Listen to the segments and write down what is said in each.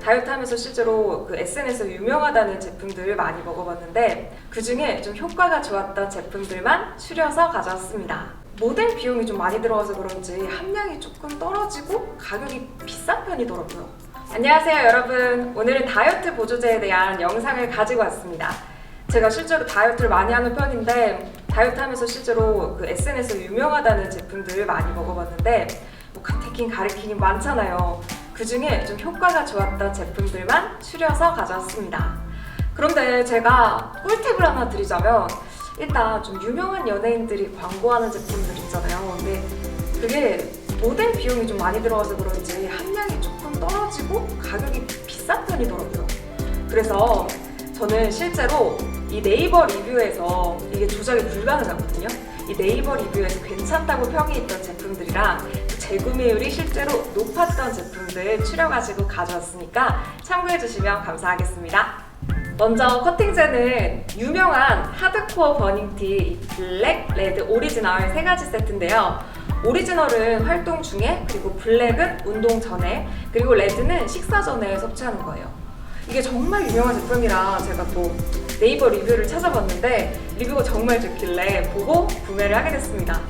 다이어트 하면서 실제로 그 SNS에서 유명하다는 제품들을 많이 먹어봤는데 그 중에 좀 효과가 좋았던 제품들만 추려서 가져왔습니다. 모델 비용이 좀 많이 들어가서 그런지 함량이 조금 떨어지고 가격이 비싼 편이더라고요. 안녕하세요 여러분, 오늘은 다이어트 보조제에 대한 영상을 가지고 왔습니다. 제가 실제로 다이어트를 많이 하는 편인데 다이어트 하면서 실제로 그 SNS에서 유명하다는 제품들을 많이 먹어봤는데 뭐 카테킨, 가르키닌 많잖아요. 그 중에 좀 효과가 좋았던 제품들만 추려서 가져왔습니다. 그런데 제가 꿀팁을 하나 드리자면 일단 좀 유명한 연예인들이 광고하는 제품들 있잖아요. 근데 그게 모델 비용이 좀 많이 들어가서 그런지 함량이 조금 떨어지고 가격이 비싼 편이더라고요. 그래서 저는 실제로 이 네이버 리뷰에서 이게 조작이 불가능하거든요. 이 네이버 리뷰에서 괜찮다고 평이 있던 제품들이랑 재구매율이 실제로 높았던 제품들 추려가지고 가져왔으니까 참고해주시면 감사하겠습니다. 먼저 커팅제는 유명한 하드코어 버닝티 블랙, 레드, 오리지널 세 가지 세트인데요. 오리지널은 활동 중에, 그리고 블랙은 운동 전에, 그리고 레드는 식사 전에 섭취하는 거예요. 이게 정말 유명한 제품이라 제가 또 네이버 리뷰를 찾아봤는데 리뷰가 정말 좋길래 보고 구매를 하게 됐습니다.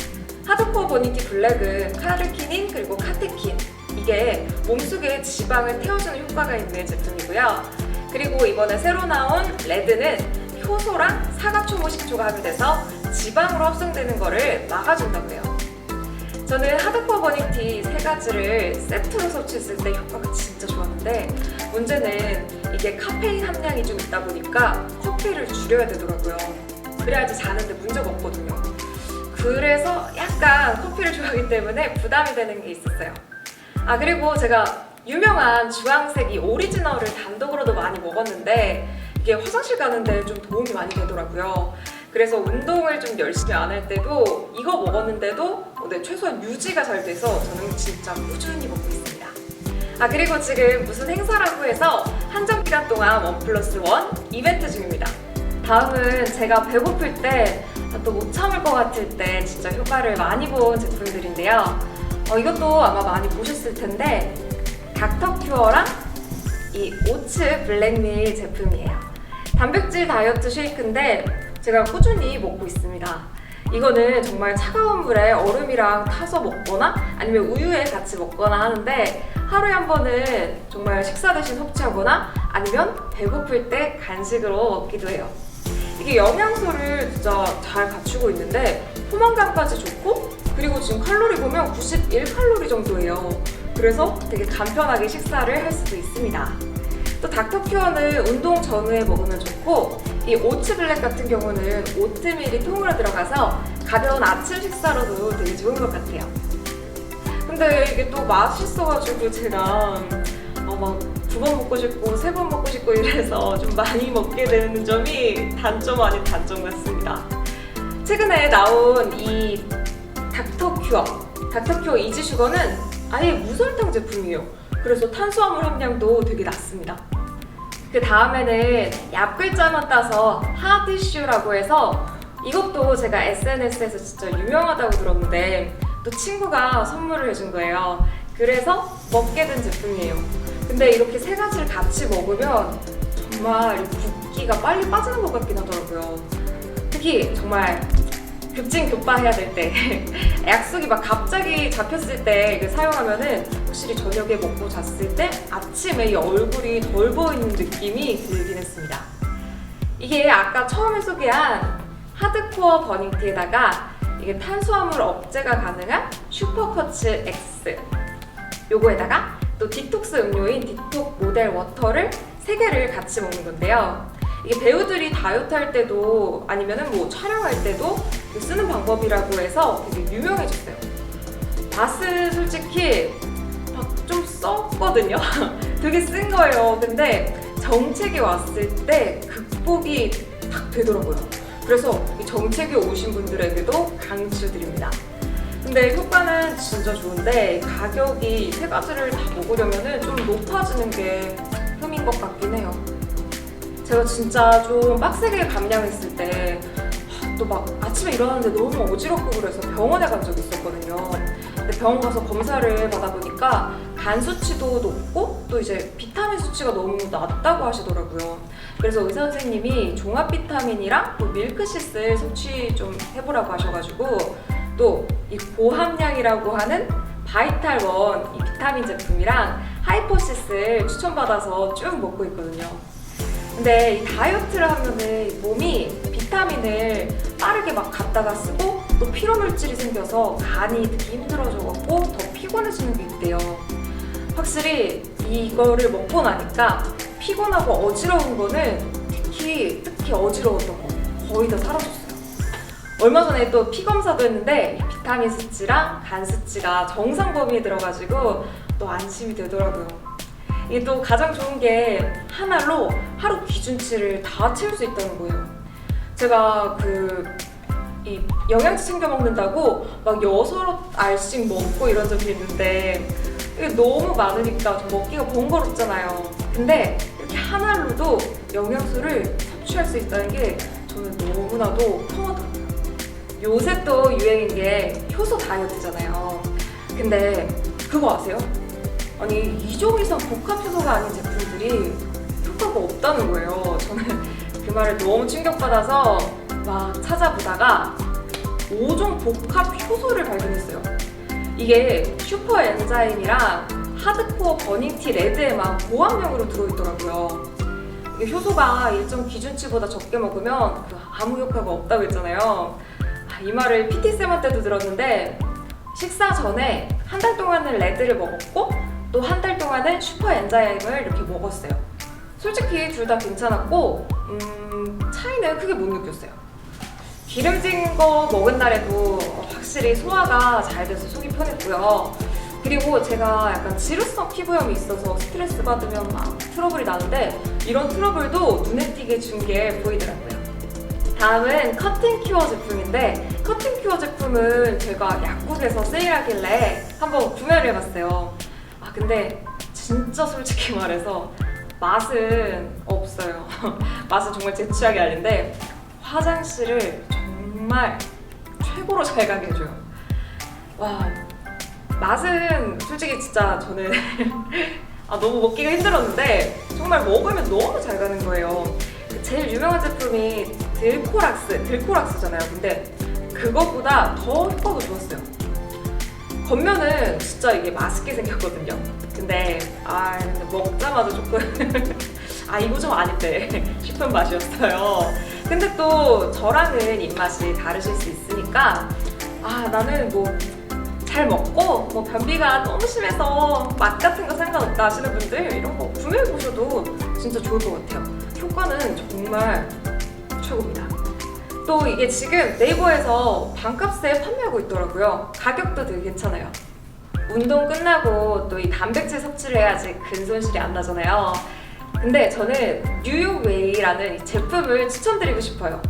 하드코어 버닝티 블랙은 카르키닌 그리고 카테킨, 이게 몸속에 지방을 태워주는 효과가 있는 제품이고요. 그리고 이번에 새로 나온 레드는 효소랑 사각초모 식초가 함유돼서 지방으로 합성되는 거를 막아준다고 해요. 저는 하드코어 버닝티 세 가지를 세트로 섭취했을 때 효과가 진짜 좋았는데 문제는 이게 카페인 함량이 좀 있다 보니까 커피를 줄여야 되더라고요. 그래야지 자는데 문제가 없거든요. 그래서 약간 커피를 좋아하기 때문에 부담이 되는 게 있었어요. 그리고 제가 유명한 주황색 이 오리지널을 단독으로도 많이 먹었는데 이게 화장실 가는데 좀 도움이 많이 되더라고요. 그래서 운동을 좀 열심히 안 할 때도 이거 먹었는데도 최소한 유지가 잘 돼서 저는 진짜 꾸준히 먹고 있습니다. 그리고 지금 무슨 행사라고 해서 한정 기간 동안 1+1 이벤트 중입니다. 다음은 제가 배고플 때 또 못 참을 것 같을 때 진짜 효과를 많이 본 제품들인데요. 이것도 아마 많이 보셨을 텐데 닥터큐어랑 이 오츠 블랙밀 제품이에요. 단백질 다이어트 쉐이크인데 제가 꾸준히 먹고 있습니다. 이거는 정말 차가운 물에 얼음이랑 타서 먹거나 아니면 우유에 같이 먹거나 하는데 하루에 한 번은 정말 식사 대신 섭취하거나 아니면 배고플 때 간식으로 먹기도 해요. 이게 영양소를 진짜 잘 갖추고 있는데 포만감까지 좋고 그리고 지금 칼로리 보면 91칼로리 정도예요. 그래서 되게 간편하게 식사를 할 수도 있습니다. 또 닥터큐어는 운동 전후에 먹으면 좋고 이 오츠 블랙 같은 경우는 오트밀이 통으로 들어가서 가벼운 아침 식사로도 되게 좋은 것 같아요. 근데 이게 또 맛있어가지고 제가 막 2번 먹고 싶고 3번 먹고 싶고 이래서 좀 많이 먹게 되는 점이 단점 아닌 단점 같습니다. 최근에 나온 이 닥터큐어 이지슈거는 아예 무설탕 제품이에요. 그래서 탄수화물 함량도 되게 낮습니다. 그 다음에는 얍글자만 따서 하디슈라고 해서 이것도 제가 SNS에서 진짜 유명하다고 들었는데 또 친구가 선물을 해준 거예요. 그래서 먹게 된 제품이에요. 근데 이렇게 세 가지를 같이 먹으면 정말 붓기가 빨리 빠지는 것 같긴 하더라고요. 특히 정말 급진급파해야 될 때 약속이 막 갑자기 잡혔을 때 이거 사용하면은 확실히 저녁에 먹고 잤을 때 아침에 이 얼굴이 덜 보이는 느낌이 들긴 했습니다. 이게 아까 처음에 소개한 하드코어 버닝티에다가 이게 탄수화물 억제가 가능한 슈퍼커츠 X, 요거에다가 또 디톡스 음료인 디톡 모델 워터를 3개를 같이 먹는 건데요. 이게 배우들이 다이어트 할 때도 아니면은 뭐 촬영할 때도 쓰는 방법이라고 해서 되게 유명해졌어요. 맛은 솔직히 막 좀 썼거든요. 되게 쓴 거예요. 근데 정책이 왔을 때 극복이 딱 되더라고요. 그래서 이 정책이 오신 분들에게도 강추드립니다. 근데 효과는 진짜 좋은데 가격이 이 세 가지를 다 먹으려면 좀 높아지는 게 흠인 것 같긴 해요. 제가 진짜 좀 빡세게 감량했을 때 또 막 아침에 일어났는데 너무 어지럽고 그래서 병원에 간 적이 있었거든요. 근데 병원 가서 검사를 받아보니까 간 수치도 높고 또 이제 비타민 수치 수치가 너무 낮다고 하시더라고요. 그래서 의사 선생님이 종합 비타민이랑 또 밀크시슬 섭취 좀 해보라고 하셔가지고 또 이 고함량이라고 하는 바이탈원 이 비타민 제품이랑 하이퍼시슬 추천받아서 쭉 먹고 있거든요. 근데 이 다이어트를 하면은 몸이 비타민을 빠르게 막 갖다가 쓰고 또 피로물질이 생겨서 간이 특히 힘들어져갖고 더 피곤해지는 게 있대요. 확실히 이거를 먹고 나니까 피곤하고 어지러운 거는 특히 어지러웠던 거 거의 다 사라졌어요. 얼마 전에 또 피 검사도 했는데 비타민 수치랑 간 수치가 정상 범위에 들어가지고 또 안심이 되더라고요. 이게 또 가장 좋은 게 하나로 하루 기준치를 다 채울 수 있다는 거예요. 제가 이 영양제 챙겨 먹는다고 막 6알씩 먹고 이런 적이 있는데 이게 너무 많으니까 좀 먹기가 번거롭잖아요. 근데 이렇게 하나로도 영양소를 섭취할 수 있다는 게 저는 너무나도 편하더라고요. 요새 또 유행인 게 효소 다이어트잖아요. 근데 그거 아세요? 아니 2종 이상 복합 효소가 아닌 제품들이 효과가 없다는 거예요. 저는 그 말에 너무 충격받아서 막 찾아보다가 5종 복합 효소를 발견했어요. 이게 슈퍼 엔자임이랑 하드코어 버닝티 레드에만 고함량으로 들어있더라고요. 이게 효소가 일정 기준치보다 적게 먹으면 아무 효과가 없다고 했잖아요. 이 말을 PT쌤한테도 들었는데 식사 전에 한 달 동안은 레드를 먹었고 또 한 달 동안은 슈퍼 엔자임을 이렇게 먹었어요. 솔직히 둘 다 괜찮았고 차이는 크게 못 느꼈어요. 기름진 거 먹은 날에도 확실히 소화가 잘 돼서 속이 편했고요. 그리고 제가 약간 지루성 피부염이 있어서 스트레스 받으면 막 트러블이 나는데 이런 트러블도 눈에 띄게 준 게 보이더라고요. 다음은 커팅 큐어 제품인데 커팅 큐어 제품은 제가 약국에서 세일하길래 한번 구매를 해봤어요. 근데 진짜 솔직히 말해서 맛은 없어요. 맛은 정말 제 취향이 아닌데 화장실을 정말 최고로 잘 가게 해줘요. 와, 맛은 솔직히 진짜 저는 너무 먹기가 힘들었는데 정말 먹으면 너무 잘 가는 거예요. 제일 유명한 제품이 들코락스잖아요. 근데 그것보다 더 효과가 좋았어요. 겉면은 진짜 이게 맛있게 생겼거든요. 근데 먹자마자 조금 이거 좀 아닌데 싶은 맛이었어요. 근데 또 저랑은 입맛이 다르실 수 있으니까 나는 뭐 잘 먹고 뭐 변비가 너무 심해서 맛 같은 거 상관없다 하시는 분들 이런 거 구매해 보셔도 진짜 좋을 것 같아요. 효과는 정말 최고입니다. 또 이게 지금 네이버에서 반값에 판매하고 있더라고요. 가격도 되게 괜찮아요. 운동 끝나고 또 이 단백질 섭취를 해야지 근손실이 안 나잖아요. 근데 저는 뉴욕웨이라는 이 제품을 추천드리고 싶어요.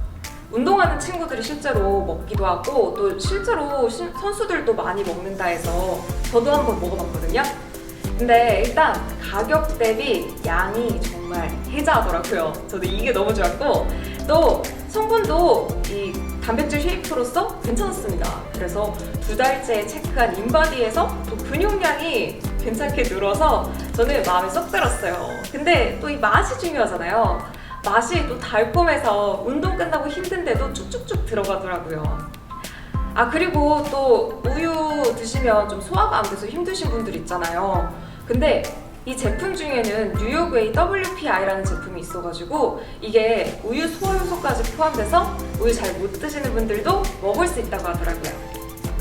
운동하는 친구들이 실제로 먹기도 하고 또 실제로 선수들도 많이 먹는다 해서 저도 한번 먹어봤거든요. 근데 일단 가격 대비 양이 정말 혜자하더라고요. 저도 이게 너무 좋았고 또 성분도 이 단백질 쉐이크로서 괜찮았습니다. 그래서 2달째 체크한 인바디에서 또 근육량이 괜찮게 늘어서 저는 마음에 쏙 들었어요. 근데 또 이 맛이 중요하잖아요. 맛이 또 달콤해서 운동 끝나고 힘든데도 쭉쭉쭉 들어가더라고요. 그리고 또 우유 드시면 좀 소화가 안 돼서 힘드신 분들 있잖아요. 근데 이 제품 중에는 뉴욕웨이 WPI라는 제품이 있어가지고 이게 우유 소화 효소까지 포함돼서 우유 잘 못 드시는 분들도 먹을 수 있다고 하더라고요.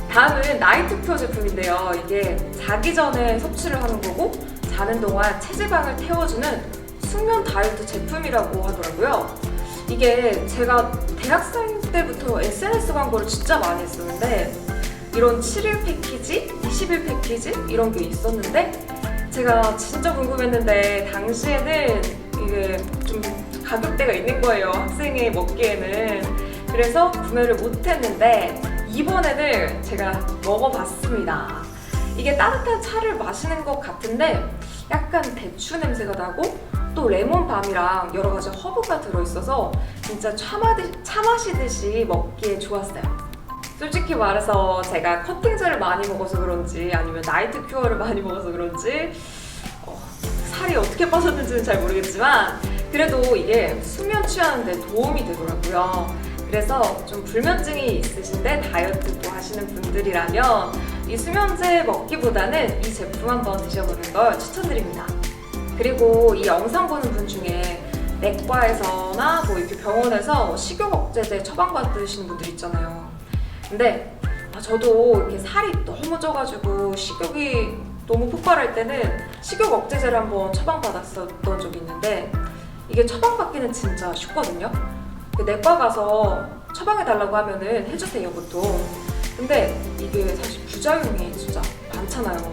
다음은 나이트 큐어 제품인데요. 이게 자기 전에 섭취를 하는 거고 자는 동안 체지방을 태워주는 숙면 다이어트 제품이라고 하더라고요. 이게 제가 대학생 때부터 SNS 광고를 진짜 많이 했었는데 이런 7일 패키지, 20일 패키지 이런 게 있었는데 제가 진짜 궁금했는데 당시에는 이게 좀 가격대가 있는 거예요. 학생이 먹기에는. 그래서 구매를 못했는데 이번에는 제가 먹어봤습니다. 이게 따뜻한 차를 마시는 것 같은데 약간 대추 냄새가 나고 또 레몬밤이랑 여러 가지 허브가 들어있어서 진짜 차 마시듯이 먹기에 좋았어요. 솔직히 말해서 제가 커팅젤을 많이 먹어서 그런지 아니면 나이트 큐어를 많이 먹어서 그런지 살이 어떻게 빠졌는지는 잘 모르겠지만 그래도 이게 수면 취하는 데 도움이 되더라고요. 그래서 좀 불면증이 있으신데 다이어트도 하시는 분들이라면 이 수면제 먹기보다는 이 제품 한번 드셔보는 걸 추천드립니다. 그리고 이 영상 보는 분 중에 내과에서나 뭐 이렇게 병원에서 식욕 억제제 처방받으시는 분들 있잖아요. 근데 저도 이렇게 살이 너무 쪄가지고 식욕이 너무 폭발할 때는 식욕 억제제를 한번 처방받았었던 적이 있는데 이게 처방받기는 진짜 쉽거든요. 내과 가서 처방해달라고 하면은 해주세요, 보통. 근데 이게 사실 부작용이 진짜 많잖아요.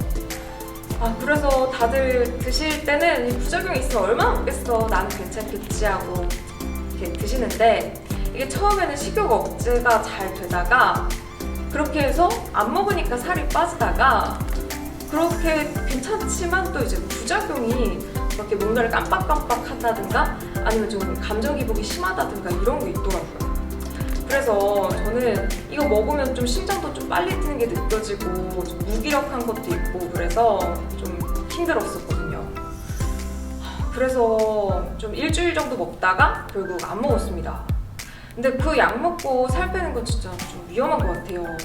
그래서 다들 드실 때는 이 부작용이 있으면 얼마나 먹겠어, 나는 괜찮겠지 하고 이렇게 드시는데 이게 처음에는 식욕 억제가 잘 되다가 그렇게 해서 안 먹으니까 살이 빠지다가 그렇게 괜찮지만 또 이제 부작용이 이렇게 뭔가를 깜빡깜빡 한다든가 아니면 좀 감정 기복이 심하다든가 이런 게 있더라고요. 그래서 저는 이거 먹으면 좀 심장도 좀 빨리 뛰는 게 느껴지고 좀 무기력한 것도 있고 그래서 좀 힘들었었거든요. 그래서 좀 일주일 정도 먹다가 결국 안 먹었습니다. 근데 그 약 먹고 살 빼는 건 진짜 좀 위험한 것 같아요.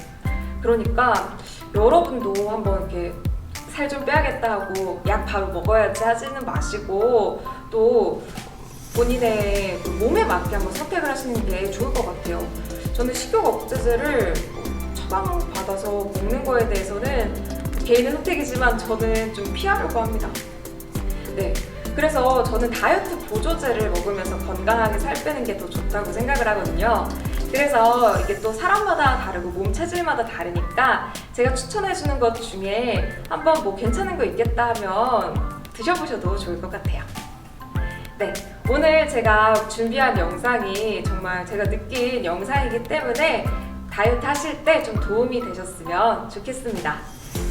그러니까 여러분도 한번 이렇게 살 좀 빼야겠다 하고 약 바로 먹어야지 하지는 마시고 또 본인의 몸에 맞게 한번 선택을 하시는 게 좋을 것 같아요. 저는 식욕 억제제를 처방받아서 먹는 거에 대해서는 개인의 선택이지만 저는 좀 피하려고 합니다. 네. 그래서 저는 다이어트 보조제를 먹으면서 건강하게 살 빼는 게 더 좋다고 생각을 하거든요. 그래서 이게 또 사람마다 다르고 몸 체질마다 다르니까 제가 추천해주는 것 중에 한번 뭐 괜찮은 거 있겠다 하면 드셔보셔도 좋을 것 같아요. 네, 오늘 제가 준비한 영상이 정말 제가 느낀 영상이기 때문에 다이어트 하실 때 좀 도움이 되셨으면 좋겠습니다.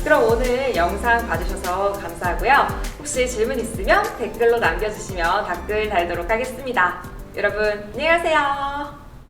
그럼 오늘 영상 봐주셔서 감사하고요. 혹시 질문 있으면 댓글로 남겨주시면 답글 달도록 하겠습니다. 여러분 안녕히 가세요.